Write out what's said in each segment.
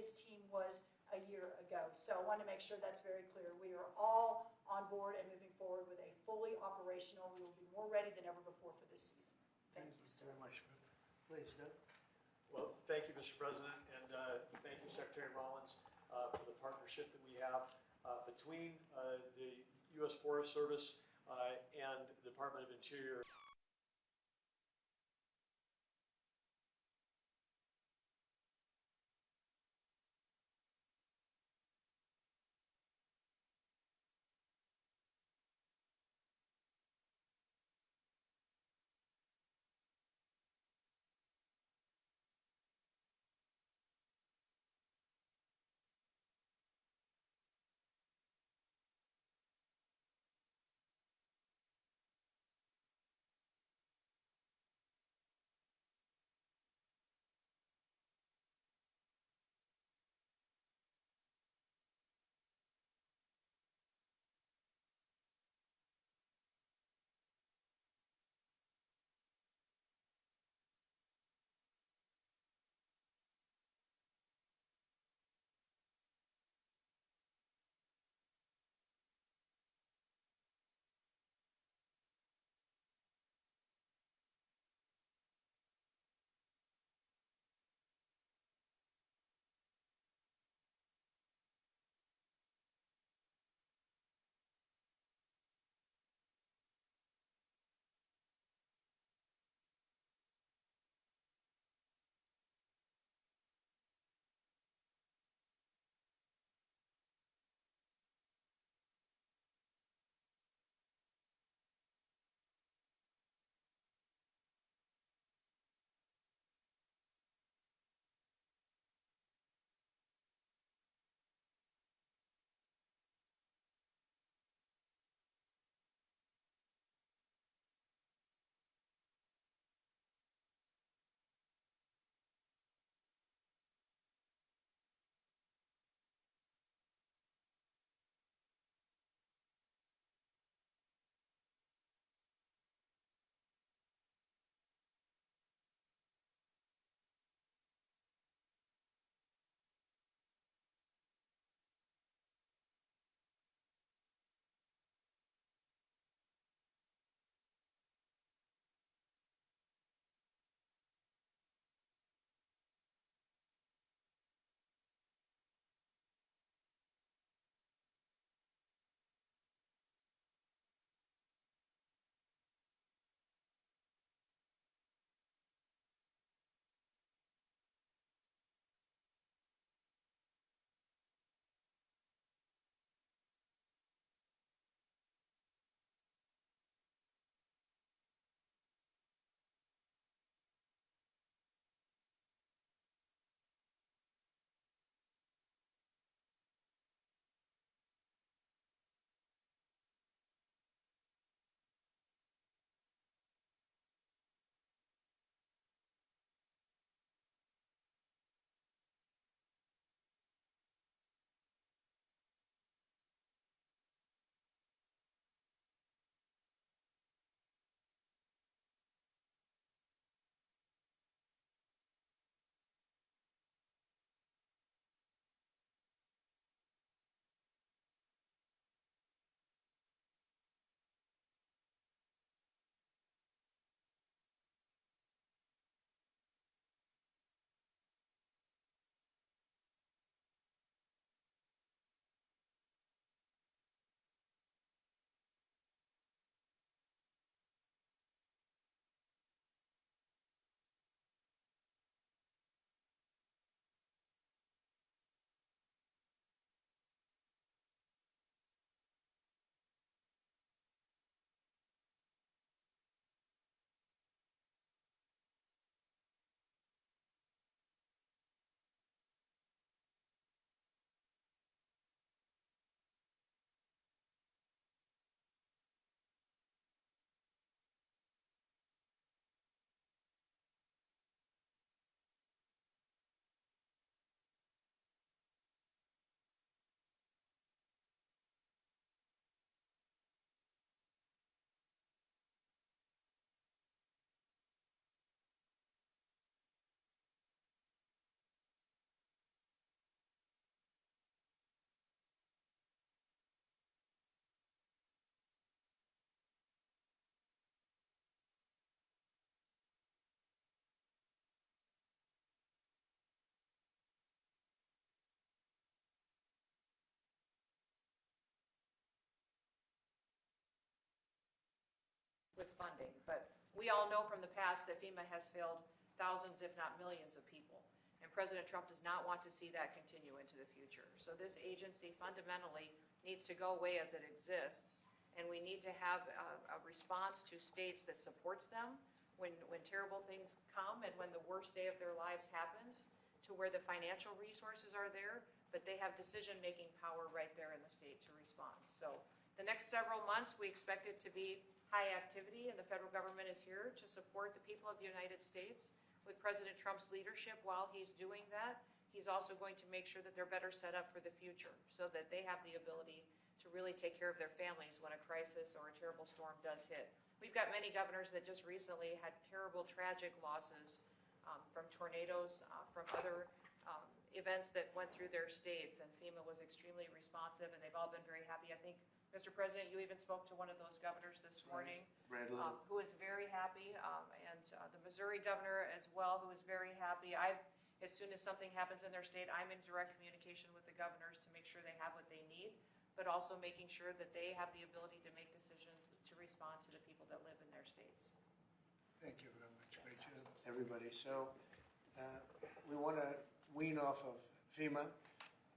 his team was a year ago. So I want to make sure that's very clear. We are all on board and moving forward with a fully operational. We will be more ready than ever before for this season. Thank you, sir. Very much. Please, Doug. Well, thank you, Mr. President, and thank you, Secretary Rollins, for the partnership that we have between the U.S. Forest Service and the Department of Interior. funding. But we all know from the past that FEMA has failed thousands, if not millions of people. And President Trump does not want to see that continue into the future. So this agency fundamentally needs to go away as it exists, and we need to have a response to states that supports them when terrible things come and when the worst day of their lives happens, to where the financial resources are there, but they have decision-making power right there in the state to respond. So the next several months, we expect it to be high activity, and the federal government is here to support the people of the United States with President Trump's leadership. While he's doing that, he's also going to make sure that they're better set up for the future so that they have the ability to really take care of their families when a crisis or a terrible storm does hit. We've got many governors that just recently had terrible, tragic losses from tornadoes, from other events that went through their states, and FEMA was extremely responsive, and they've all been very happy. I think, Mr. President, you even spoke to one of those governors this morning, who is very happy, and the Missouri governor as well, who is very happy. As soon as something happens in their state, I'm in direct communication with the governors to make sure they have what they need, but also making sure that they have the ability to make decisions to respond to the people that live in their states. Thank you very much. Great job, everybody. So we want to wean off of FEMA,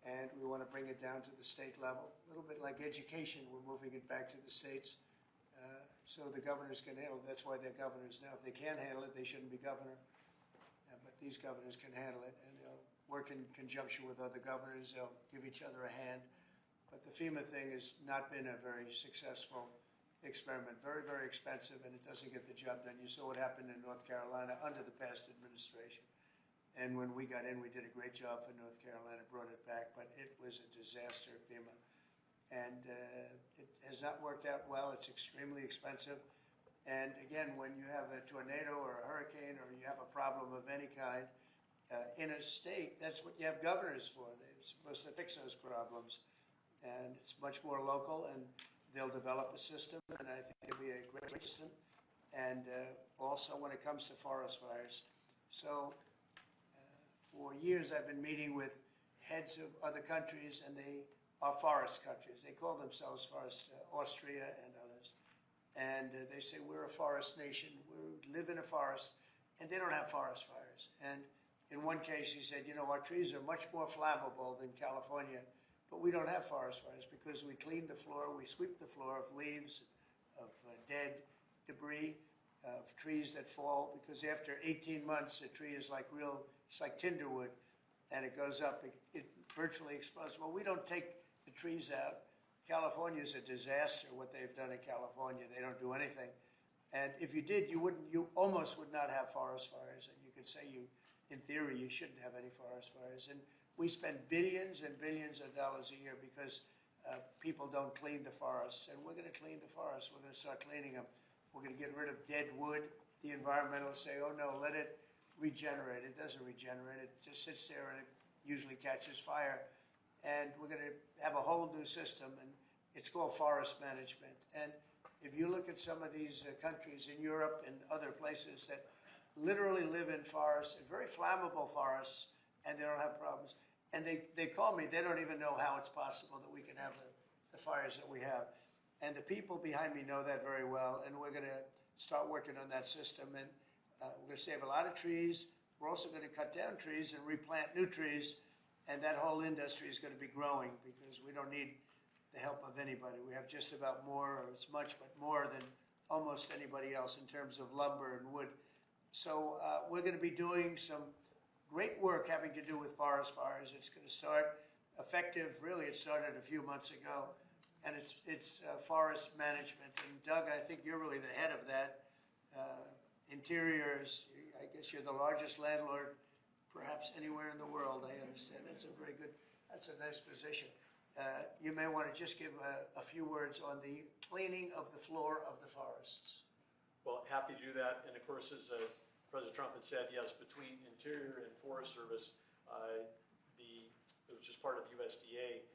and we want to bring it down to the state level. A little bit like education, we're moving it back to the states so the governors can handle it. That's why they're governors now. If they can't handle it, they shouldn't be governor. But these governors can handle it, and they'll work in conjunction with other governors. They'll give each other a hand. But the FEMA thing has not been a very successful experiment. Very, very expensive, and it doesn't get the job done. You saw what happened in North Carolina under the past administration. And when we got in, we did a great job for North Carolina, brought it back, but it was a disaster, FEMA. And it has not worked out well. It's extremely expensive. And again, when you have a tornado or a hurricane or you have a problem of any kind in a state, that's what you have governors for. They're supposed to fix those problems. And it's much more local, and they'll develop a system, and I think it'll be a great system. And also when it comes to forest fires. So for years I've been meeting with heads of other countries, and they are forest countries. They call themselves forest, Austria and others. And they say, we're a forest nation, we live in a forest, and they don't have forest fires. And in one case he said, you know, our trees are much more flammable than California, but we don't have forest fires because we clean the floor, we sweep the floor of leaves, of dead debris, of trees that fall, because after 18 months, a tree is like it's like tinder wood, and it goes up, it virtually explodes. Well, we don't take the trees out. California is a disaster, what they've done in California. They don't do anything. And if you did, you almost would not have forest fires, and you could say in theory, you shouldn't have any forest fires. And we spend billions and billions of dollars a year because people don't clean the forests, and we're going to clean the forests. We're going to start cleaning them. We're going to get rid of dead wood. The environmentalists say, oh no, let it regenerate. It doesn't regenerate. It just sits there and it usually catches fire. And we're going to have a whole new system, and it's called forest management. And if you look at some of these countries in Europe and other places that literally live in forests, very flammable forests, and they don't have problems. And they call me, they don't even know how it's possible that we can have the fires that we have. And the people behind me know that very well, and we're going to start working on that system. And we're going to save a lot of trees. We're also going to cut down trees and replant new trees, and that whole industry is going to be growing because we don't need the help of anybody. We have just about more, or as much, but more than almost anybody else in terms of lumber and wood. So we're going to be doing some great work having to do with forest fires. It's going to start effective, really it started a few months ago, and it's forest management. And Doug, I think you're really the head of that. Interiors, I guess you're the largest landlord perhaps anywhere in the world, I understand. That's a nice position. You may want to just give a few words on the cleaning of the floor of the forests. Well, happy to do that. And of course, as President Trump had said, yes, between Interior and Forest Service, it was just part of USDA,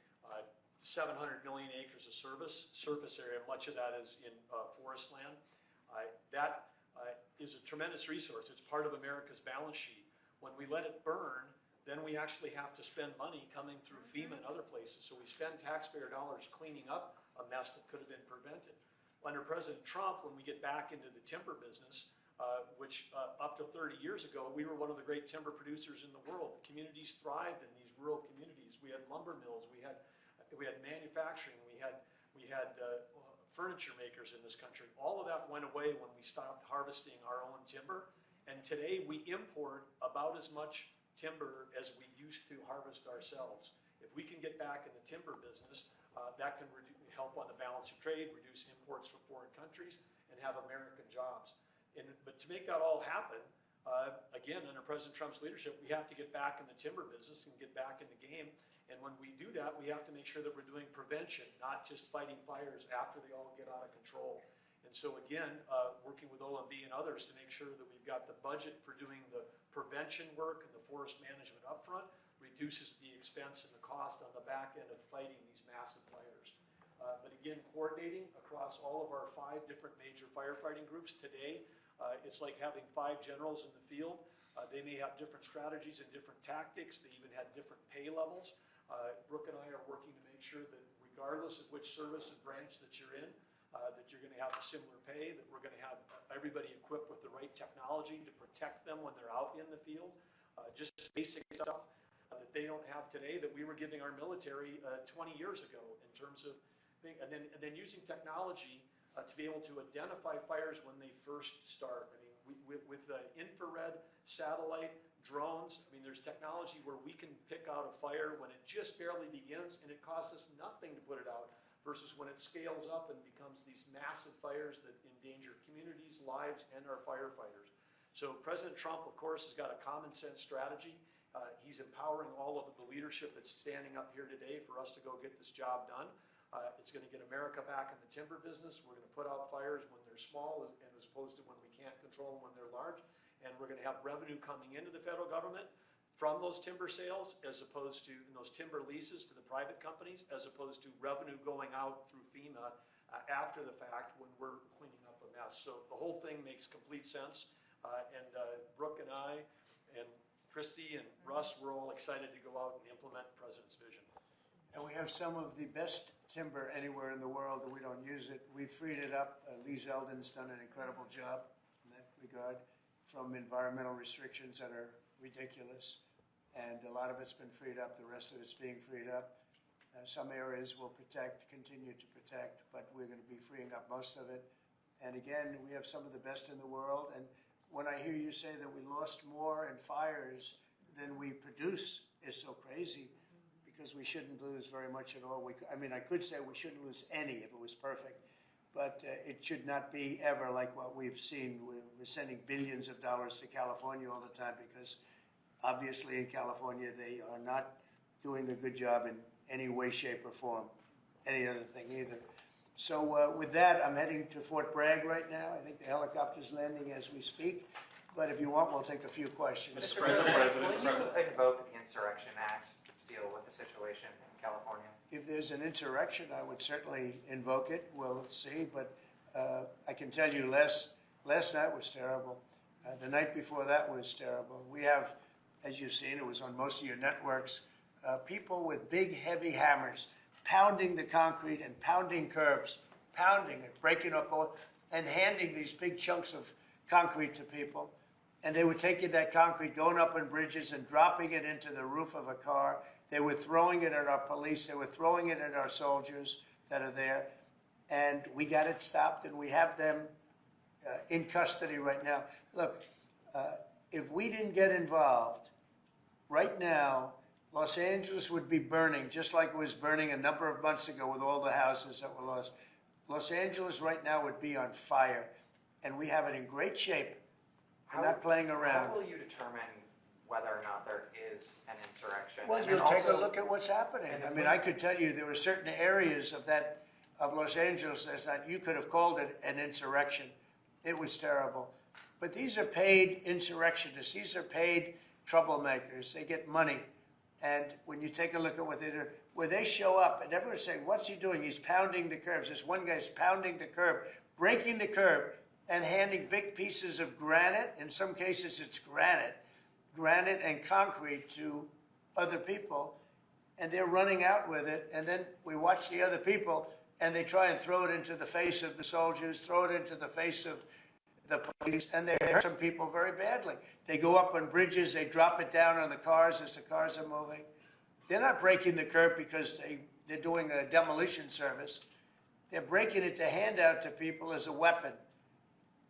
700 million acres of surface area, much of that is in forest land. That is a tremendous resource. It's part of America's balance sheet. When we let it burn, then we actually have to spend money coming through FEMA and other places. So we spend taxpayer dollars cleaning up a mess that could have been prevented. Under President Trump, when we get back into the timber business, which up to 30 years ago, we were one of the great timber producers in the world. Communities thrived in these rural communities. We had lumber mills, we had manufacturing, we had furniture makers in this country. All of that went away when we stopped harvesting our own timber. And today we import about as much timber as we used to harvest ourselves. If we can get back in the timber business, that can help on the balance of trade, reduce imports from foreign countries, and have American jobs. But to make that all happen, again, under President Trump's leadership, we have to get back in the timber business and get back in the game. And when we do that, we have to make sure that we're doing prevention, not just fighting fires after they all get out of control. And so again, working with OMB and others to make sure that we've got the budget for doing the prevention work and the forest management upfront, reduces the expense and the cost on the back end of fighting these massive fires. But again, coordinating across all of our 5 different major firefighting groups today, it's like having 5 generals in the field. They may have different strategies and different tactics. They even had different pay levels. Brooke and I are working to make sure that regardless of which service and branch that you're in, that you're going to have a similar pay, that we're going to have everybody equipped with the right technology to protect them when they're out in the field. Just basic stuff that they don't have today that we were giving our military 20 years ago in terms of, and then using technology to be able to identify fires when they first start. I mean, with infrared, satellite, drones, I mean, there's technology where we can pick out a fire when it just barely begins and it costs us nothing to put it out, versus when it scales up and becomes these massive fires that endanger communities, lives, and our firefighters. So President Trump, of course, has got a common sense strategy. He's empowering all of the leadership that's standing up here today for us to go get this job done. It's going to get America back in the timber business. We're going to put out fires when they're small as opposed to when we can't control them when they're large. And we're going to have revenue coming into the federal government from those timber sales, as opposed to those timber leases to the private companies, as opposed to revenue going out through FEMA after the fact when we're cleaning up a mess. So the whole thing makes complete sense. And Brooke and I and Christy and Russ, we're all excited to go out and implement the president's vision. And we have some of the best timber anywhere in the world, and we don't use it. We've freed it up. Lee Zeldin's done an incredible job in that regard, from environmental restrictions that are ridiculous. And a lot of it's been freed up. The rest of it's being freed up. Some areas will continue to protect, but we're going to be freeing up most of it. And again, we have some of the best in the world. And when I hear you say that we lost more in fires than we produce, is so crazy, because we shouldn't lose very much at all. I mean, I could say we shouldn't lose any if it was perfect, but it should not be ever like what we've seen. We're sending billions of dollars to California all the time, because obviously in California they are not doing a good job in any way, shape, or form, any other thing either. So with that, I'm heading to Fort Bragg right now. I think the helicopter's landing as we speak. But if you want, we'll take a few questions. Mr. President, will you invoke the Insurrection Act to deal with the situation in California? If there's an insurrection, I would certainly invoke it. We'll see. But I can tell you, last night was terrible. The night before that was terrible. We have, as you've seen, it was on most of your networks, people with big, heavy hammers pounding the concrete and pounding curbs, pounding it, breaking up, and handing these big chunks of concrete to people. And they were taking that concrete, going up on bridges and dropping it into the roof of a car. They were throwing it at our police. They were throwing it at our soldiers that are there. And we got it stopped, and we have them in custody right now. Look, if we didn't get involved, right now, Los Angeles would be burning, just like it was burning a number of months ago with all the houses that were lost. Los Angeles right now would be on fire, and we have it in great shape. We're not playing around. How will you determine whether or not there is an insurrection? Well, you'll take a look at what's happening. I mean, I could tell you there were certain areas of Los Angeles that you could have called it an insurrection. It was terrible. But these are paid insurrectionists. These are paid troublemakers. They get money. And when you take a look at what they do, where they show up, and everyone's saying, what's he doing? He's pounding the curbs. This one guy's pounding the curb, breaking the curb, and handing big pieces of granite. In some cases, it's granite and concrete to other people. And they're running out with it. And then we watch the other people and they try and throw it into the face of the soldiers, throw it into the face of the police, and they hurt some people very badly. They go up on bridges, they drop it down on the cars as the cars are moving. They're not breaking the curb because they're doing a demolition service. They're breaking it to hand out to people as a weapon.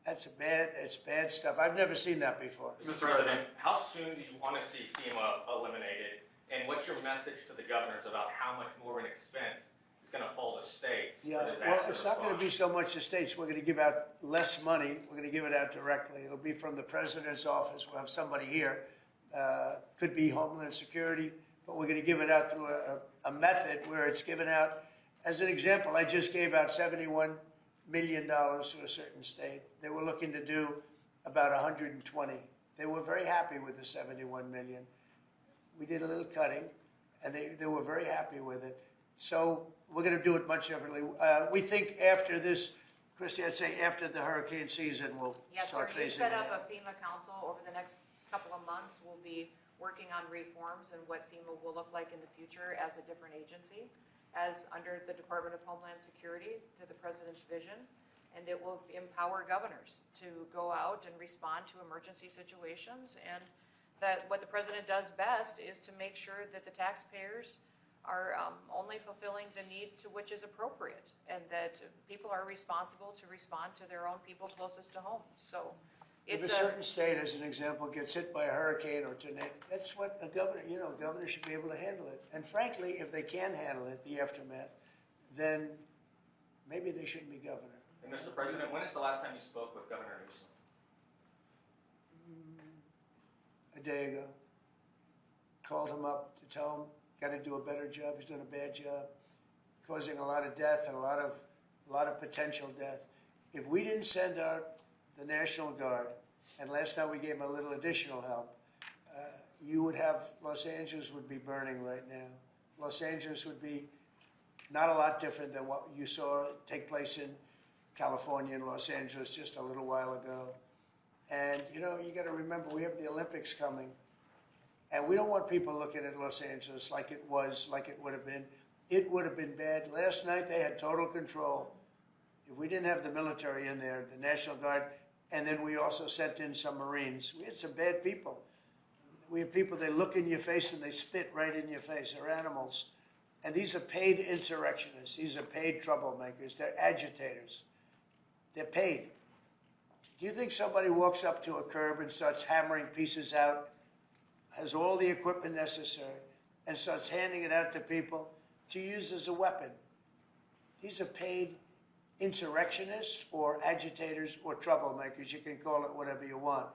It's bad stuff. I've never seen that before. Mr. President, how soon do you want to see FEMA eliminated? And what's your message to the governors about how much more of an expense is going to fall to states? Yeah, well, it's not going to be so much the states. We're going to give out less money. We're going to give it out directly. It'll be from the president's office. We'll have somebody here. Could be Homeland Security, but we're going to give it out through a method where it's given out. As an example, I just gave out $71 million to a certain state. They were looking to do about 120. They were very happy with the 71 million. We did a little cutting, and they were very happy with it. So we're going to do it much differently. We think after this, Christy, I'd say after the hurricane season, we'll start Yes, sir. You phasing set it up out. a FEMA council over the next couple of months. We'll be working on reforms and what FEMA will look like in the future as a different agency, as under the Department of Homeland Security to the President's vision. And it will empower governors to go out and respond to emergency situations. And that what the President does best is to make sure that the taxpayers are only fulfilling the need to which is appropriate, and that people are responsible to respond to their own people closest to home. So If it's a certain state, as an example, gets hit by a hurricane or tornado, that's what a governor should be able to handle it. And frankly, if they can handle it, the aftermath, then maybe they shouldn't be governor. And Mr. President, when is the last time you spoke with Governor Newsom? A day ago. Called him up to tell him, got to do a better job. He's doing a bad job, causing a lot of death and a lot of potential death. If we didn't send out the National Guard, and last time we gave him a little additional help, you would have, Los Angeles would be burning right now. Los Angeles would be not a lot different than what you saw take place in California and Los Angeles just a little while ago. And, you got to remember, we have the Olympics coming. And we don't want people looking at Los Angeles like it would have been. It would have been bad. Last night, they had total control. If we didn't have the military in there, the National Guard, and then we also sent in some Marines, we had some bad people. We have people, they look in your face and they spit right in your face. They're animals. And these are paid insurrectionists. These are paid troublemakers. They're agitators. They're paid. Do you think somebody walks up to a curb and starts hammering pieces out, has all the equipment necessary, and starts handing it out to people to use as a weapon? These are paid insurrectionists or agitators or troublemakers. You can call it whatever you want.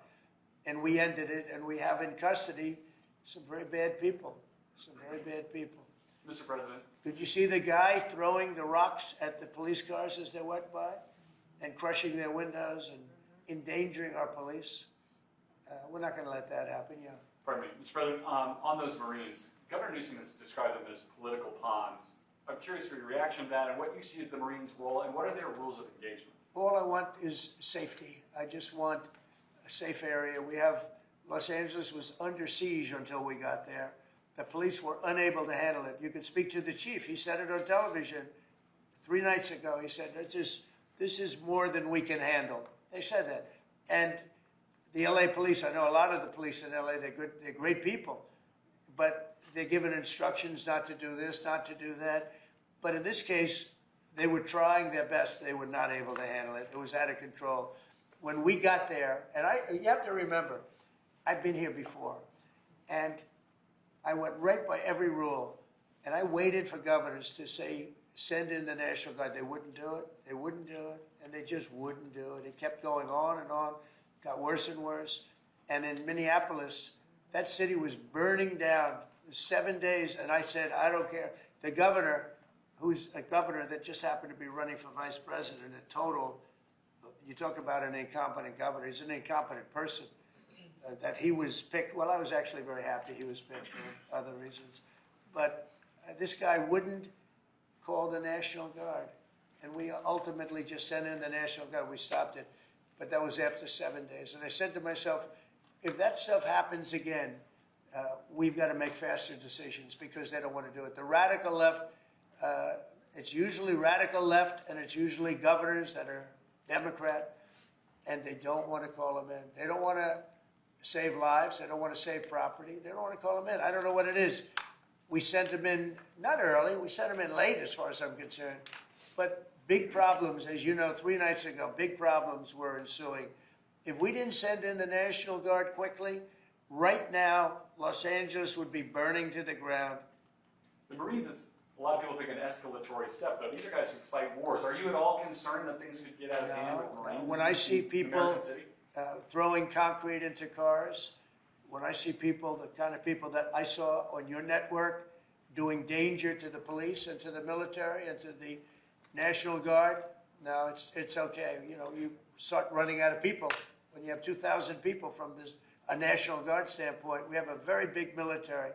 And we ended it, and we have in custody some very bad people. Some very bad people. Mr. President. Did you see the guy throwing the rocks at the police cars as they went by and crushing their windows and endangering our police? We're not going to let that happen, yeah. Pardon me. Mr. President, on those Marines, Governor Newsom has described them as political pawns. I'm curious for your reaction to that and what you see as the Marines' role and what are their rules of engagement? All I want is safety. I just want a safe area. We have, Los Angeles was under siege until we got there. The police were unable to handle it. You could speak to the chief. He said it on television 3 nights ago. He said, this is more than we can handle. They said that. And the LA police, I know a lot of the police in LA, they're great people, but they're given instructions not to do this, not to do that. But in this case, they were trying their best. They were not able to handle it. It was out of control. When we got there, and you have to remember, I'd been here before, and I went right by every rule, and I waited for governors to say, send in the National Guard. They wouldn't do it. They wouldn't do it, and they just wouldn't do it. It kept going on and on, got worse and worse. And in Minneapolis, that city was burning down 7 days, and I said, I don't care. The governor, who's a governor that just happened to be running for vice president, a total, you talk about an incompetent governor, he's an incompetent person. That he was picked, well, I was actually very happy he was picked for other reasons. But this guy wouldn't call the National Guard. And we ultimately just sent in the National Guard. We stopped it. But that was after 7 days. And I said to myself, if that stuff happens again, we've got to make faster decisions because they don't want to do it. The radical left It's usually radical left, and it's usually governors that are Democrat, and they don't want to call them in. They don't want to save lives. They don't want to save property. They don't want to call them in. I don't know what it is. We sent them in, not early, we sent them in late as far as I'm concerned. But big problems, as you know, 3 nights ago, big problems were ensuing. If we didn't send in the National Guard quickly, right now, Los Angeles would be burning to the ground. The Marines is, a lot of people think, an escalatory step, though. These are guys who fight wars. Are you at all concerned that things could get out of hand with Marines? When I see people American City? throwing concrete into cars, when I see people, the kind of people that I saw on your network doing danger to the police and to the military and to the National Guard, no, it's okay. You know, you start running out of people when you have 2,000 people from a National Guard standpoint. We have a very big military,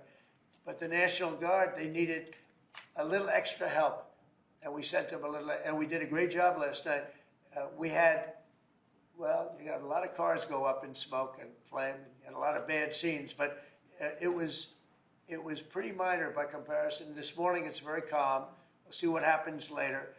but the National Guard, they needed a little extra help, and we sent them a little, and we did a great job last night. We had, well, you got a lot of cars go up in smoke and flame, and a lot of bad scenes, but it was pretty minor by comparison. This morning it's very calm. We'll see what happens later.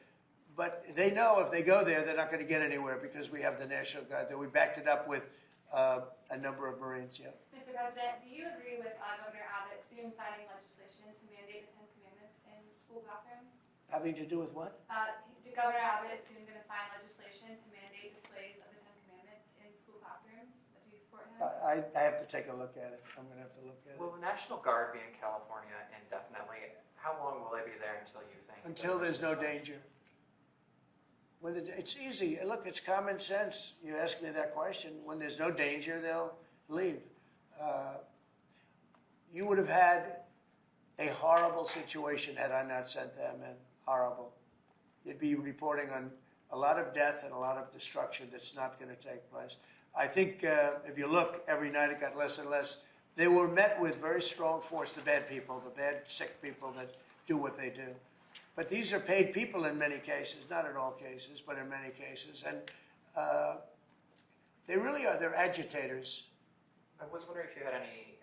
But they know if they go there, they're not going to get anywhere because we have the National Guard there. We backed it up with a number of Marines, yeah. Mr. President, do you agree with Governor Abbott soon signing legislation to mandate the 10 Commandments in school classrooms? Having to do with what? Governor Abbott is soon going to sign legislation to mandate displays of the 10 Commandments in school classrooms. Do you support him? I have to take a look at it. I'm going to have to look at it. Will the National Guard be in California indefinitely? How long will they be there until you think? Until there's no danger. It's easy. Look, it's common sense. You ask me that question. When there's no danger, they'll leave. You would have had a horrible situation had I not sent them in. Horrible. You'd be reporting on a lot of death and a lot of destruction that's not going to take place. I think if you look, every night it got less and less. They were met with very strong force, the bad people, the bad, sick people that do what they do. But these are paid people in many cases, not in all cases, but in many cases. And they really are, they're agitators. I was wondering if you had any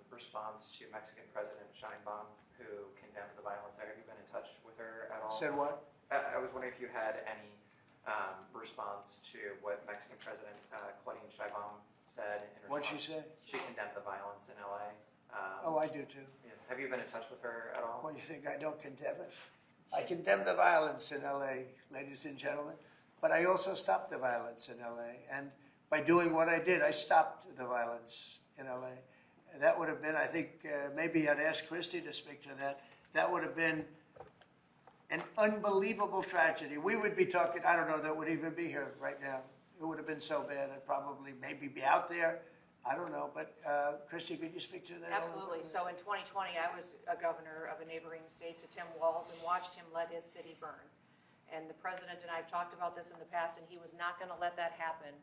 response to Mexican President Sheinbaum, who condemned the violence there. Have you been in touch with her at all? Said what? I was wondering if you had any response to what Mexican President Claudine Sheinbaum said in response. What'd she say? She condemned the violence in LA. Oh, I do too. Yeah. Have you been in touch with her at all? Well, you think I don't condemn it? I condemn the violence in LA, ladies and gentlemen, but I also stopped the violence in LA. And by doing what I did, I stopped the violence in LA. And that would have been, I think, maybe I'd ask Christie to speak to that. That would have been an unbelievable tragedy. We would be talking, I don't know that would even be here right now. It would have been so bad. I'd probably maybe be out there. I don't know, but Christie, could you speak to that? Absolutely. So in 2020, I was a governor of a neighboring state to Tim Walz and watched him let his city burn. And the president and I have talked about this in the past, and he was not going to let that happen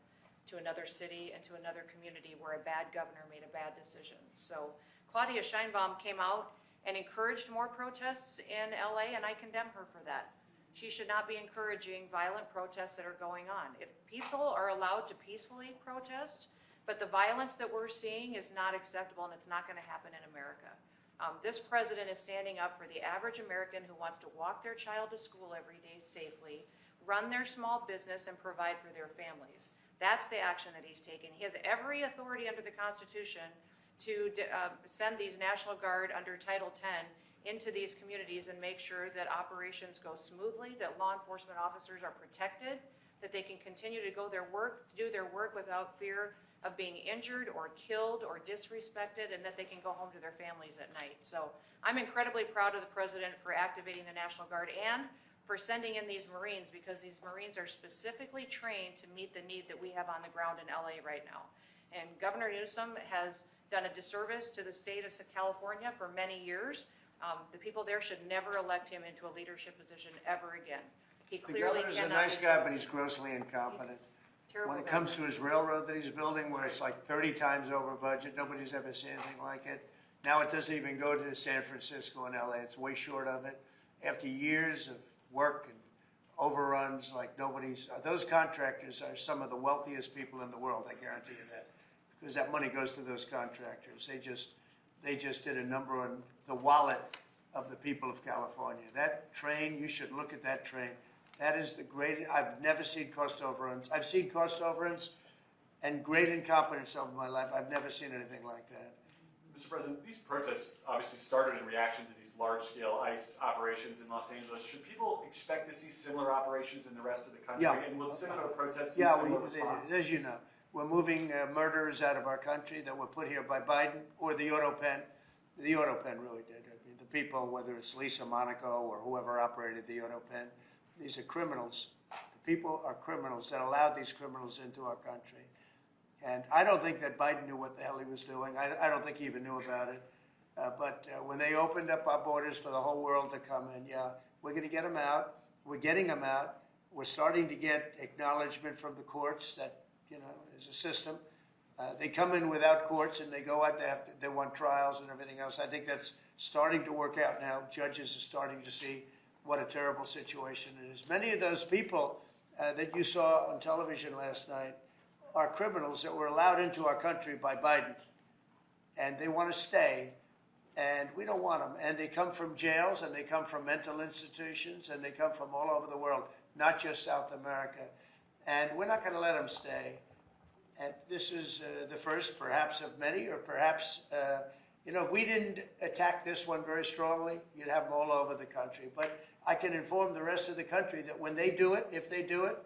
to another city and to another community where a bad governor made a bad decision. So Claudia Sheinbaum came out and encouraged more protests in LA, and I condemn her for that. She should not be encouraging violent protests that are going on. If people are allowed to peacefully protest, but the violence that we're seeing is not acceptable, and it's not going to happen in America. This president is standing up for the average American who wants to walk their child to school every day safely, run their small business, and provide for their families. That's the action that he's taking. He has every authority under the Constitution to send these National Guard under Title X into these communities and make sure that operations go smoothly, that law enforcement officers are protected, that they can continue to do their work without fear of being injured or killed or disrespected, and that they can go home to their families at night. So I'm incredibly proud of the president for activating the National Guard and for sending in these Marines, because these Marines are specifically trained to meet the need that we have on the ground in LA right now. And Governor Newsom has done a disservice to the state of California for many years. The people there should never elect him into a leadership position ever again. He The clearly governor's a cannot. nice guy, but he's grossly incompetent. Terrible When it guy. comes to his railroad that he's building, where it's like 30 times over budget, nobody's ever seen anything like it. Now it doesn't even go to San Francisco and LA. It's way short of it. After years of work and overruns like nobody's, those contractors are some of the wealthiest people in the world, I guarantee you that. Because that money goes to those contractors. They just did a number on the wallet of the people of California. That train, you should look at that train. That is the greatest. I've never seen cost overruns. I've seen cost overruns and great incompetence over my life. I've never seen anything like that. Mr. President, these protests obviously started in reaction to these large-scale ICE operations in Los Angeles. Should people expect to see similar operations in the rest of the country? Yeah. And will similar protests see Yeah, similar response? as you know, we're moving murderers out of our country that were put here by Biden or the auto pen. The auto pen really did. I mean, the people, whether it's Lisa Monaco or whoever operated the auto pen, these are criminals. The people are criminals that allowed these criminals into our country. And I don't think that Biden knew what the hell he was doing. I don't think he even knew about it. But when they opened up our borders for the whole world to come in, yeah, we're going to get them out. We're getting them out. We're starting to get acknowledgement from the courts that, you know, there's a system. They come in without courts and they go out, they want trials and everything else. I think that's starting to work out now. Judges are starting to see what a terrible situation it is. Many of those people that you saw on television last night are criminals that were allowed into our country by Biden. And they want to stay, and we don't want them. And they come from jails, and they come from mental institutions, and they come from all over the world, not just South America. And we're not going to let them stay. And this is the first, perhaps, of many, or perhaps, you know, if we didn't attack this one very strongly, you'd have them all over the country. But I can inform the rest of the country that when they do it, if they do it,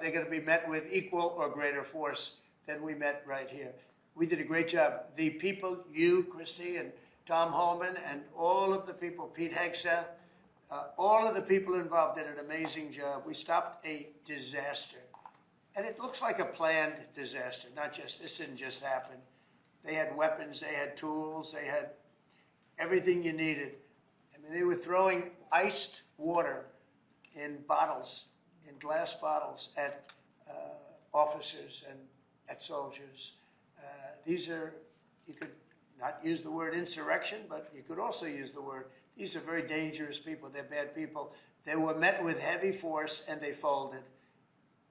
they're going to be met with equal or greater force than we met right here. We did a great job. The people, you, Christy, and Tom Holman, and all of the people, Pete Hegseth, all of the people involved did an amazing job. We stopped a disaster. And it looks like a planned disaster, not just, this didn't just happen. They had weapons, they had tools, they had everything you needed. I mean, they were throwing iced water in bottles, in glass bottles, at officers and at soldiers. These are, you could not use the word insurrection, but you could also use the word, these are very dangerous people, they're bad people. They were met with heavy force and they folded.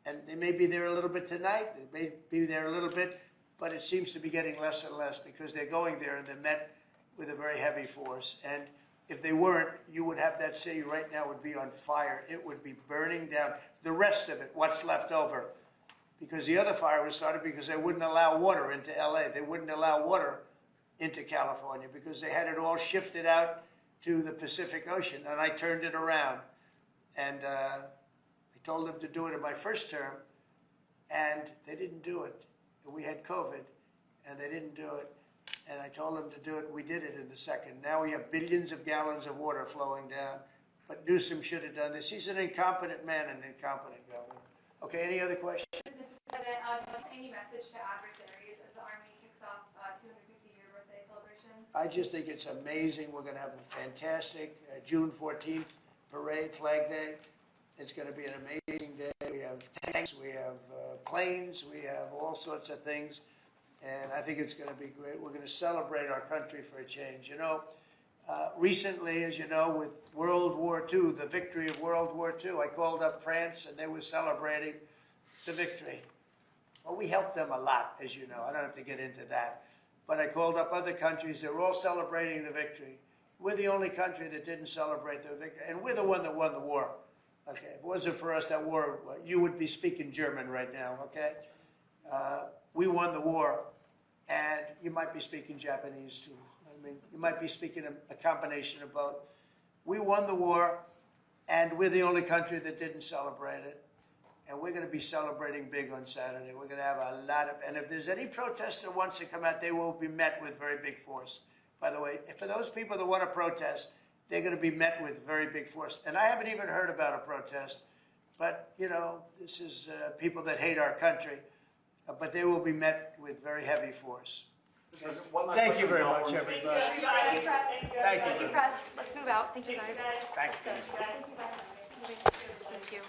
And they may be there a little bit tonight, they may be there a little bit, but it seems to be getting less and less because they're going there and they're met with a very heavy force. And if they weren't, you would have that city right now would be on fire. It would be burning down. The rest of it, what's left over. Because the other fire was started because they wouldn't allow water into LA. They wouldn't allow water into California because they had it all shifted out to the Pacific Ocean. And I turned it around. And I told them to do it in my first term, and they didn't do it. We had COVID, and they didn't do it. And I told them to do it. We did it in the second. Now we have billions of gallons of water flowing down. But Newsom should have done this. He's an incompetent man and an incompetent governor. Okay, any other questions? Mr. President, any message to adversaries as the Army kicks off 250-year birthday celebration? I just think it's amazing. We're going to have a fantastic June 14th parade, Flag Day. It's going to be an amazing day. We have tanks, we have planes, we have all sorts of things. And I think it's going to be great. We're going to celebrate our country for a change. You know, recently, as you know, with World War II, the victory of World War II, I called up France and they were celebrating the victory. Well, we helped them a lot, as you know. I don't have to get into that. But I called up other countries. They were all celebrating the victory. We're the only country that didn't celebrate the victory. And we're the one that won the war. Okay, if it wasn't for us, that war, you would be speaking German right now, okay? We won the war, and you might be speaking Japanese too. I mean, you might be speaking a combination of both. We won the war, and we're the only country that didn't celebrate it. And we're going to be celebrating big on Saturday. We're going to have a lot of, and if there's any protester that wants to come out, they will be met with very big force. By the way, for those people that want to protest, they're going to be met with very big force. And I haven't even heard about a protest, but, you know, this is people that hate our country, but they will be met with very heavy force. Thank you very much, everybody. Thank you, press. Thank you. Thank you, press. Let's move out. Thank you, guys. Thank you. Thank you.